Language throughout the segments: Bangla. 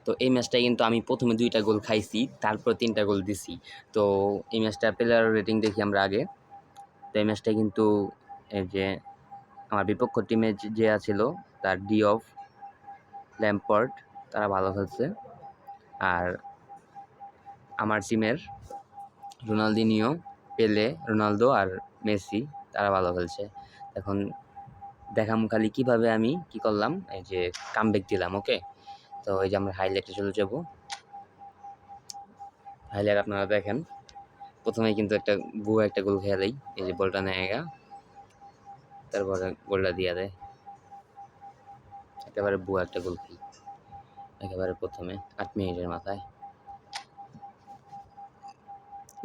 তো এই ম্যাচটায় কিন্তু আমি প্রথমে 2টা গোল খাইছি, তারপর 3টা গোল দিছি। তো এই ম্যাচটার প্লেয়ার রেটিং দেখি আমরা আগে। তো এই ম্যাচটায় কিন্তু এই যে আমার বিপক্ষ টিমে যে আছিল তার ডিওফ, ল্যাম্পার্ড তারা ভালো খেলছে, আর আমার টিমের রোনালদিনিও, পেলে, রোনালদো আর মেসি তারা ভালো খেলছে। এখন দেখাম খালি কীভাবে আমি কি করলাম, এই যে কামব্যাক দিলাম। ওকে, তো এই যে আমরা হাইলাইটে চলে যাব। হাইলাইট আপনারা দেখেন, প্রথমেই কিন্তু একটা গোল খেয়ালেই, এই যে বলটা নেয় গা, তারপরে গোলটা দিয়ে দেয়। একেবারে বুয়া একটা গোল খাই একেবারে প্রথমে 8 মিনিটের মাথায়।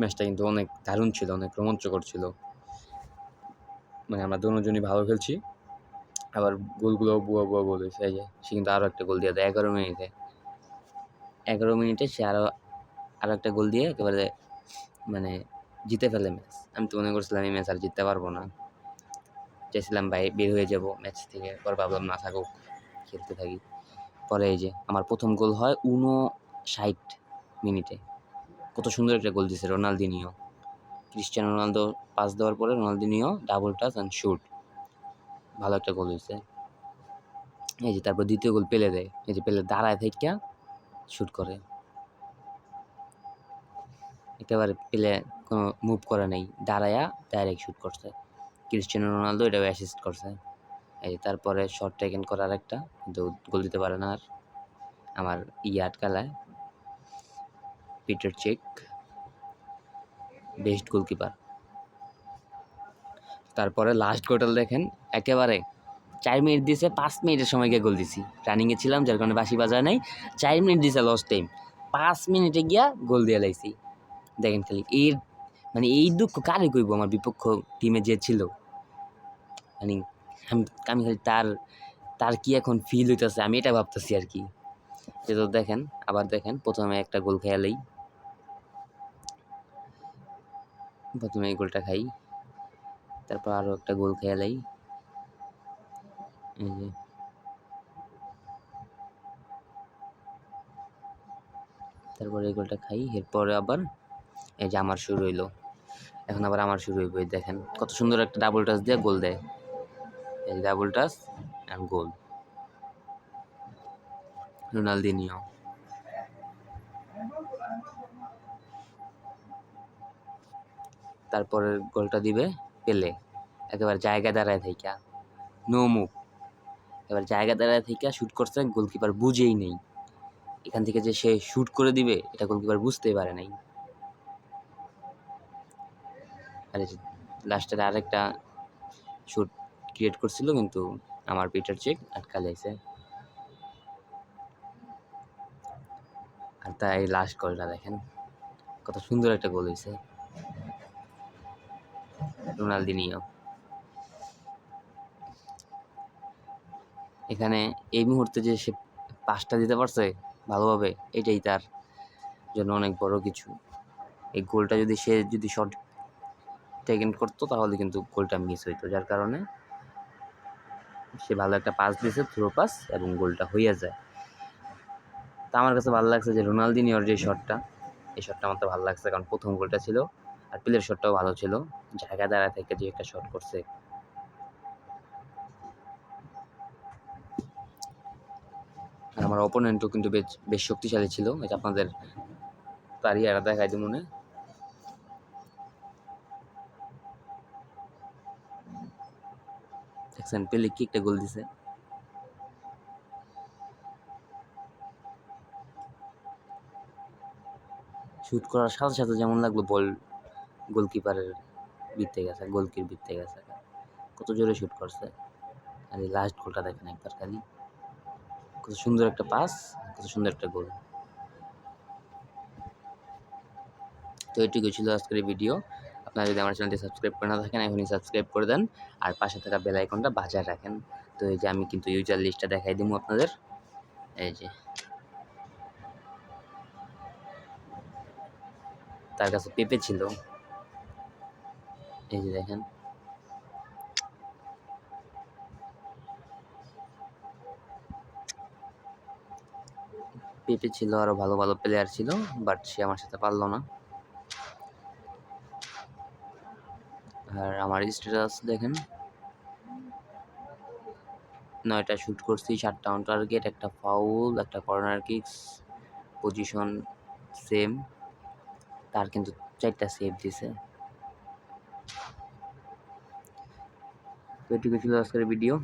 ম্যাচটা কিন্তু অনেক দারুণ ছিল, অনেক রোমাঞ্চকর ছিল। মানে আমরা দুজনই ভালো খেলছি, আবার গোলগুলো বুয়া বুয়া গোল হয়েছে। এই যে সে কিন্তু আরও একটা গোল দিয়ে দেয় 11 মিনিটে। 11 মিনিটে সে আরও একটা গোল দিয়ে একেবারে মানে জিতে ফেলে ম্যাচ। আমি তো মনে করছিলাম এই ম্যাচ আর জিততে পারবো না, চেয়েছিলাম ভাই বের হয়ে যাব ম্যাচ থেকে। পরে ভাবলাম না, থাকুক, খেলতে থাকি। পরে এই যে আমার প্রথম গোল হয় 59 মিনিটে। কত সুন্দর একটা গোল দিয়েছে রোনালদিনিও। ক্রিস্টিয়ানো রোনালদো পাস দেওয়ার পরে Ronaldinho double touch and shoot, ভালো একটা গোল হয়েছে। এই যে তারপর দ্বিতীয় গোল পেলে দেয়, এই যে পেলে দাঁড়ায় থেকে শুট করে, একেবারে পেলে কোনো মুভ করে নাই, দাঁড়ায়া ডাইরেক্ট শুট করছে। ক্রিস্টিয়ানো রোনালদো এটাও অ্যাসিস্ট করছে। এই তারপরে শর্ট টেকেন করার একটা, কিন্তু গোল দিতে পারে না আর, আমার আটকালায়। Peter Cech best goalkeeper. তারপরে লাস্ট গোলটা দেখেন, একেবারে 4 মিনিট দিয়েছে, 5 মিনিটের সময় গিয়ে গোল দিছি। রানিংয়ে ছিলাম যার কারণে বাসি বাজায় নাই। 4 মিনিট দিয়েছে লস্ট টাইম, 5 মিনিটে গিয়া গোল দিয়ে লাইছি। দেখেন খালি মানে এই দুঃখ কারে কইব, আমার বিপক্ষ টিমে যে ছিল। মানে আমি খালি তার কি এখন ফিল হইতেছে আমি এটা ভাবতেছি আর কি। তো দেখেন, আবার দেখেন, প্রথমে একটা গোল খেয়ালেই, প্রথমে এই গোলটা খাই, তারপর আরও একটা গোল খেয়ালেই, এই যে তারপরে এই গোলটা খাই। এরপরে আবার এই যে আমার শুরু হইলো, এখন আবার আমার শুরু হইব। দেখেন কত সুন্দর একটা ডাবল টাচ দিয়ে গোল দেয়, এই double touch and goal, Ronaldinho. তারপরের গোলটা দিবে পেলে, একেবারে জায়গায় দাঁড়ায় থাইকা, নো মুভ, এবার জায়গা দাঁড়ায় থেকে শুট করছে, গোলকিপার বুঝেই নেই এখান থেকে যে সে শুট করে দিবে, এটা গোলকিপার বুঝতেই পারে নাই। আর লাস্টের আরেকটা শুট ক্রিয়েট করছিল, কিন্তু আমার পিটার চেক আটকা যাইছে। আর তাই লাস্ট গোলটা দেখেন, কত সুন্দর একটা গোল হয়েছে, রোনালদিনিও। এখানে এই মুহূর্তে যে সে পাসটা দিতে পারছে ভালোভাবে, এটাই তার জন্য অনেক বড় কিছু। এই গোলটা যদি সে শর্ট টেকেন করতো তাহলে কিন্তু গোলটা মিস হইতো, যার কারণে সে ভালো একটা পাস দিয়েছে, থ্রো পাস, এবং গোলটা হইয়া যায়। তা আমার কাছে ভালো লাগছে যে রোনালদিনিওর যে শটটা, এই শটটা আমার তো ভালো লাগছে, কারণ প্রথম গোলটা ছিল, আর প্লের শটটাও ভালো ছিল, জায়গা দাঁড়ায় থেকে যে একটা শট করছে। আর আমার অপোনেন্টও কিন্তু বেশ শক্তিশালী ছিল, এটা আপনাদের তার ইয়ারা দেখাই দিই মনে। দেখছেন পেলে কি একটা গোল দিছে, শুট করার সাথে সাথে যেমন লাগলো বল গোলকিপারের বৃত্তে গেছে, গোলকির বৃত্তে গেছে, কত জোরে শুট করছে। আর এই লাস্ট গোলটা দেখেন একবার খালি, কত সুন্দর একটা পাস, কত সুন্দর একটা গোল। তো এটুকু ছিল আজকের এই ভিডিও। আপনারা যদি আমার চ্যানেলটি সাবস্ক্রাইব করে না থাকেন, এখনই সাবস্ক্রাইব করে দেন, আর পাশে থাকা বেল আইকনটা বাজায় রাখেন। তো এই যে আমি কিন্তু ইউজার লিস্টটা দেখাই দিব আপনাদের, এই যে তার কাছে পেপে ছিল, এই যে দেখেন, পেপে ছিল, আরও ভালো ভালো প্লেয়ার ছিল, বাট সে আমার সাথে পারলো না। আর আমার স্ট্যাটাস দেখেন, 9টা শুট করছি, 7টা অন টার্গেট, একটা ফাউল, একটা কর্নার কিকস, পজিশন সেম, তার কিন্তু 4টা সেভ দিছে। তো এটুকু ছিল আজকের ভিডিও।